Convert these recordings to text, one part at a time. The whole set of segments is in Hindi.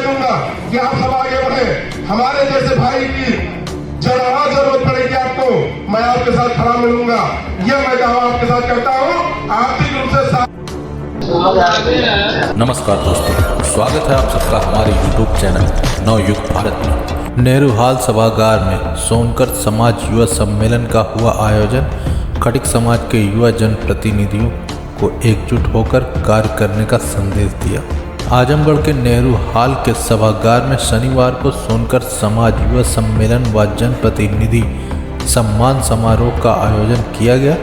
मैं दूंगा कि आप सब आगे बढ़े। हमारे जैसे भाई की जहाँ जरूरत पड़ेगी आपको, मैं आपके साथ खड़ा मिलूंगा। यह मैं दावा आपके साथ करता हूँ। आर्थिक रूप से नमस्कार दोस्तों, स्वागत है आप सबका हमारे YouTube चैनल नवयुग भारत में। नेहरू हाल सभागार में सोनकर समाज युवा सम्मेलन का हुआ आयोजन। खटिक समाज के युवा जनप्रतिनिधियों को एकजुट होकर कार्य करने का संदेश दिया। आजमगढ़ के नेहरू हाल के सभागार में शनिवार को सोनकर समाज युवा सम्मेलन व जनप्रतिनिधि सम्मान समारोह का आयोजन किया गया।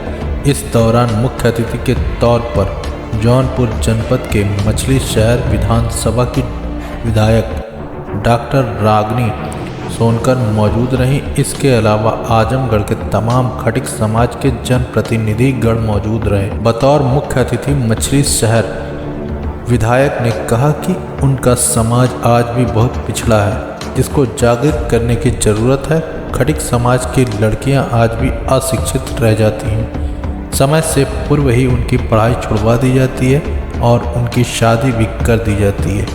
इस दौरान मुख्य अतिथि के तौर पर जौनपुर जनपद के मछली शहर विधानसभा की विधायक डॉक्टर रागनी सोनकर मौजूद रहीं। इसके अलावा आजमगढ़ के तमाम खटिक समाज के जनप्रतिनिधि गण मौजूद रहे। बतौर मुख्य अतिथि मछली शहर विधायक ने कहा कि उनका समाज आज भी बहुत पिछड़ा है, जिसको जागृत करने की ज़रूरत है। खटिक समाज की लड़कियां आज भी अशिक्षित रह जाती हैं। समय से पूर्व ही उनकी पढ़ाई छुड़वा दी जाती है और उनकी शादी भी कर दी जाती है,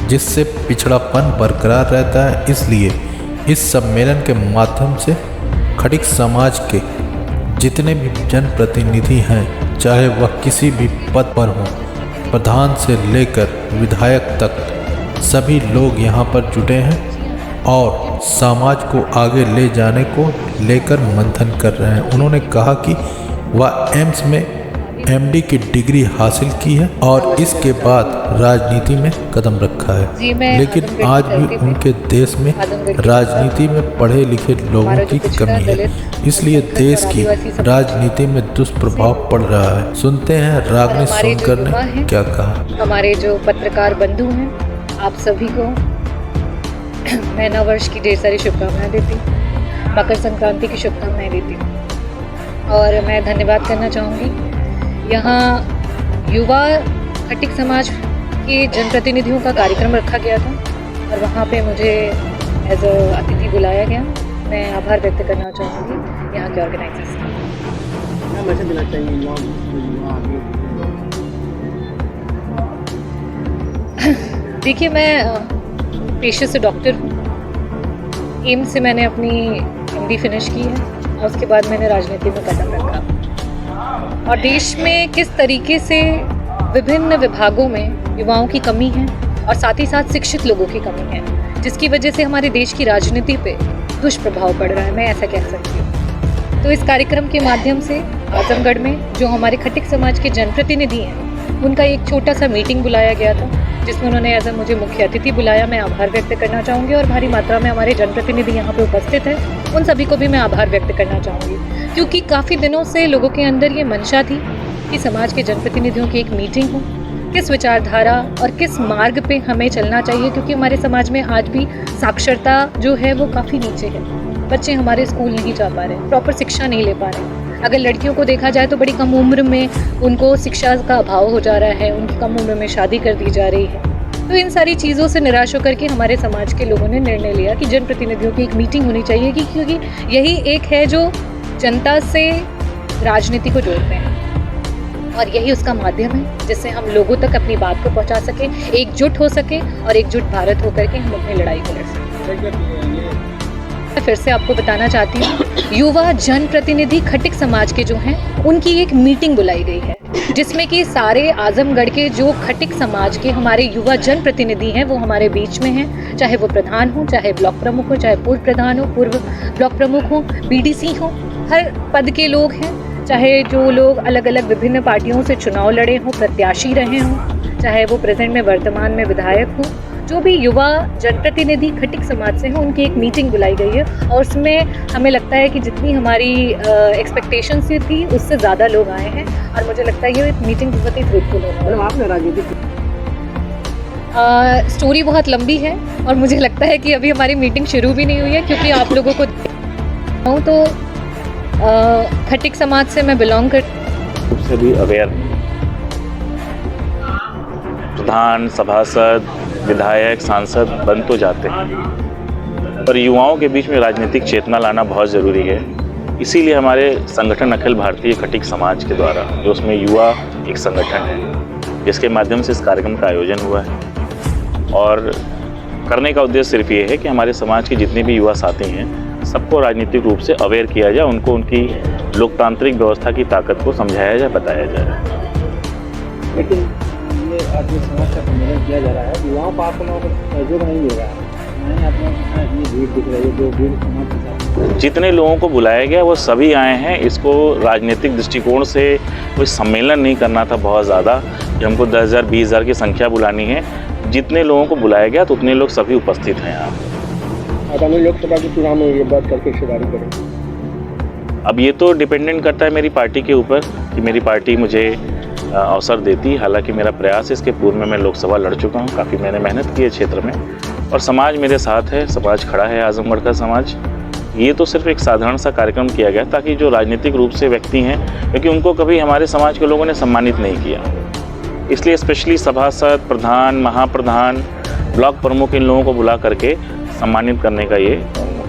जिससे पिछड़ापन बरकरार रहता है। इसलिए इस सम्मेलन के माध्यम से खटिक समाज के जितने भी जनप्रतिनिधि हैं, चाहे वह किसी भी पद पर हों, प्रधान से लेकर विधायक तक, सभी लोग यहाँ पर जुटे हैं और समाज को आगे ले जाने को लेकर मंथन कर रहे हैं। उन्होंने कहा कि वह एम्स में MD की डिग्री हासिल की है और इसके बाद राजनीति में कदम रखा है, लेकिन आज भी उनके देश में राजनीति में पढ़े लिखे लोगों की कमी है। इसलिए देश की राजनीति में दुष्प्रभाव पड़ रहा है। सुनते हैं रागनी सोनकर ने क्या कहा। हमारे जो पत्रकार बंधु हैं, आप सभी को मैं नव वर्ष की ढेर सारी शुभकामनाएं देती हूँ, मकर संक्रांति की शुभकामनाएं देती हूँ। और मैं धन्यवाद करना चाहूँगी, यहाँ युवा खटिक समाज के जनप्रतिनिधियों का कार्यक्रम रखा गया था और वहाँ पे मुझे एज अ अतिथि बुलाया गया। मैं आभार व्यक्त करना चाहूँगी यहाँ के ऑर्गेनाइजर्स का। क्या मैसेज देना चाहिए देखिए, मैं पेशे से डॉक्टर हूँ। एम्स से मैंने अपनी MD फिनिश की है और उसके बाद मैंने राजनीति में कदम रखा। और देश में किस तरीके से विभिन्न विभागों में युवाओं की कमी है और साथ ही साथ शिक्षित लोगों की कमी है, जिसकी वजह से हमारे देश की राजनीति पे दुष्प्रभाव पड़ रहा है, मैं ऐसा कह सकती हूँ। तो इस कार्यक्रम के माध्यम से आजमगढ़ में जो हमारे खटिक समाज के जनप्रतिनिधि हैं, उनका एक छोटा सा मीटिंग बुलाया गया था, जिसमें उन्होंने एज मुझे मुख्य अतिथि बुलाया। मैं आभार व्यक्त करना चाहूँगी और भारी मात्रा में हमारे जनप्रतिनिधि यहाँ पे उपस्थित हैं, उन सभी को भी मैं आभार व्यक्त करना चाहूँगी, क्योंकि काफ़ी दिनों से लोगों के अंदर ये मंशा थी कि समाज के जनप्रतिनिधियों की एक मीटिंग हो, किस विचारधारा और किस मार्ग पे हमें चलना चाहिए, क्योंकि हमारे समाज में आज भी साक्षरता जो है वो काफ़ी नीचे है। बच्चे हमारे स्कूल नहीं जा पा रहे, प्रॉपर शिक्षा नहीं ले पा रहे। अगर लड़कियों को देखा जाए तो बड़ी कम उम्र में उनको शिक्षा का अभाव हो जा रहा है, उनकी कम उम्र में शादी कर दी जा रही है। तो इन सारी चीज़ों से निराश होकर के हमारे समाज के लोगों ने निर्णय लिया कि जनप्रतिनिधियों की एक मीटिंग होनी चाहिए, क्योंकि यही एक है जो जनता से राजनीति को जोड़ते हैं और यही उसका माध्यम है जिससे हम लोगों तक अपनी बात को पहुंचा सके, एकजुट हो सके और एकजुट भारत होकर के हम अपनी लड़ाई को लड़ सकें। मैं फिर से आपको बताना चाहती हूँ, युवा जनप्रतिनिधि खटिक समाज के जो हैं, उनकी एक मीटिंग बुलाई गई है, जिसमें कि सारे आजमगढ़ के जो खटिक समाज के हमारे युवा जनप्रतिनिधि हैं वो हमारे बीच में हैं, चाहे वो प्रधान हो, चाहे ब्लॉक प्रमुख हो, चाहे पूर्व प्रधान हो, पूर्व ब्लॉक प्रमुख हो, BDC हो, हर पद के लोग हैं, चाहे जो लोग अलग अलग विभिन्न पार्टियों से चुनाव लड़े हों, प्रत्याशी रहे हों, चाहे वो प्रेजेंट में वर्तमान में विधायक हों, जो भी युवा जनप्रतिनिधि खटिक समाज से हैं, उनकी एक मीटिंग बुलाई गई है और उसमें हमें लगता है कि जितनी हमारी एक्सपेक्टेशन से थी उससे ज़्यादा लोग आए हैं और मुझे लगता है ये मीटिंग बहुत ही फ्रूटफुल होने वाली है। आपने राजनीति स्टोरी बहुत लंबी है और मुझे लगता है कि अभी हमारी मीटिंग शुरू भी नहीं हुई है, क्योंकि आप लोगों को तो खटिक समाज से मैं बिलोंग कर से भी अवेयर प्रधान, सभासद, विधायक, सांसद बन तो जाते हैं, पर युवाओं के बीच में राजनीतिक चेतना लाना बहुत ज़रूरी है। इसीलिए हमारे संगठन अखिल भारतीय खटिक समाज के द्वारा, जो उसमें युवा एक संगठन है, जिसके माध्यम से इस कार्यक्रम का आयोजन हुआ है और करने का उद्देश्य सिर्फ ये है कि हमारे समाज के जितने भी युवा साथी हैं सबको राजनीतिक रूप से अवेयर किया जाए, उनको उनकी लोकतांत्रिक व्यवस्था की ताकत को समझाया जाए, बताया जाए। लेकिन ये आज ये समाज का सम्मेलन किया जा रहा है, युवाओं को आप लोगों को सहयोग नहीं मिल रहा है, नहीं आप लोगों के साथ ये भीड़ दिख रही है जो भीड़ समाज के साथ। जितने लोगों को बुलाया गया वो सभी आए हैं। इसको राजनीतिक दृष्टिकोण से कोई सम्मेलन नहीं करना था बहुत ज़्यादा कि हमको 10,000 20,000 की संख्या बुलानी है। जितने लोगों को बुलाया गया तो उतने लोग सभी उपस्थित हैं यहाँ। आगामी लोकसभा के चुनाव में ये बात करके हिस्सेदारी करें। अब ये तो डिपेंडेंट करता है मेरी पार्टी के ऊपर कि मेरी पार्टी मुझे अवसर देती। हालांकि मेरा प्रयास है, इसके पूर्व में मैं लोकसभा लड़ चुका हूँ, काफ़ी मैंने मेहनत की है क्षेत्र में और समाज मेरे साथ है, समाज खड़ा है, आजमगढ़ का समाज। ये तो सिर्फ एक साधारण सा कार्यक्रम किया गया ताकि जो राजनीतिक रूप से व्यक्ति हैं, क्योंकि उनको कभी हमारे समाज के लोगों ने सम्मानित नहीं किया, इसलिए स्पेशली सभासद, प्रधान, महाप्रधान, ब्लॉक प्रमुख इन लोगों को बुला करके सम्मानित करने का ये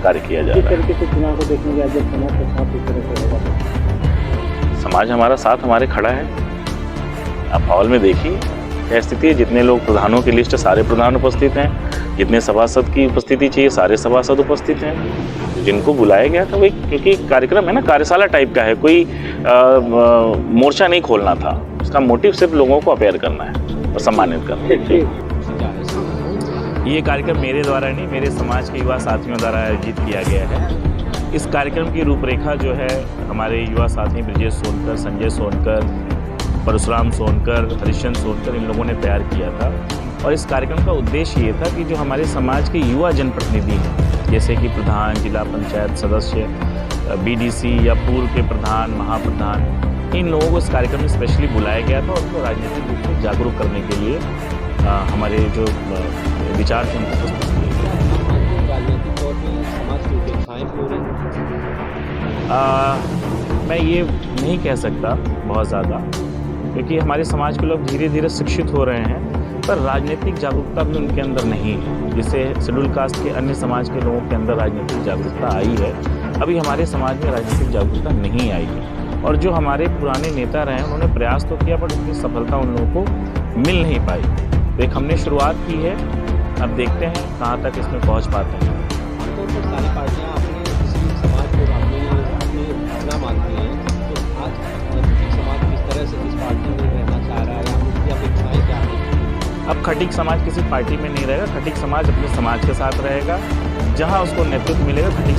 कार्य किया जा रहा है। किस तरीके से चुनाव को देखने के जब समाज के साथ इस तरह से होगा? समाज हमारा साथ हमारे खड़ा है। आप हॉल में देखिए क्या स्थिति है। जितने लोग प्रधानों की लिस्ट है सारे प्रधान उपस्थित हैं, जितने सभासद की उपस्थिति चाहिए सारे सभासद उपस्थित हैं। जिनको बुलाया गया था वही, क्योंकि कार्यक्रम है ना, कार्यशाला टाइप का है, कोई मोर्चा नहीं खोलना था। उसका मोटिव सिर्फ लोगों को अवेयर करना है और सम्मानित करना है। ये कार्यक्रम मेरे द्वारा नहीं, मेरे समाज के युवा साथियों द्वारा आयोजित किया गया है। इस कार्यक्रम की रूपरेखा जो है हमारे युवा साथी ब्रजेश सोनकर, संजय सोनकर, परशुराम सोनकर, हरिश्चंद्र सोनकर इन लोगों ने तैयार किया था। और इस कार्यक्रम का उद्देश्य ये था कि जो हमारे समाज के युवा जनप्रतिनिधि हैं, जैसे कि प्रधान, जिला पंचायत सदस्य, बीडीसी या पूर्व के प्रधान, महाप्रधान, इन लोगों को इस कार्यक्रम में स्पेशली बुलाया गया था और उनको राजनीतिक रूप से जागरूक करने के लिए हमारे जो विचार थे उनको प्रस्तुत किए गए। राजनीतिक तौर पर समाज की उपेक्षाएं हो रही हैं? मैं ये नहीं कह सकता बहुत ज़्यादा, क्योंकि हमारे समाज के लोग धीरे धीरे शिक्षित हो रहे हैं, पर राजनीतिक जागरूकता भी उनके अंदर नहीं है। जैसे शेड्यूल कास्ट के अन्य समाज के लोगों के अंदर राजनीतिक जागरूकता आई है, अभी हमारे समाज में राजनीतिक जागरूकता नहीं आई है। और जो हमारे पुराने नेता रहे उन्होंने प्रयास तो किया, पर उसकी सफलता उन लोगों को मिल नहीं पाई। तो एक हमने शुरुआत की है, अब देखते हैं कहाँ तक इसमें पहुँच पाते हैं। आमतौर पर सारी पार्टियां अपने किसी समाज को अपनी अपना मानती हैं, तो आज खटीक समाज किस तरह से इस पार्टी में रहना चाह रहा है या उसकी अपेक्षाएं क्या हैं? अब खटीक समाज किसी पार्टी में नहीं रहेगा, खटीक समाज अपने समाज के साथ रहेगा, जहाँ उसको नेतृत्व मिलेगा खटीक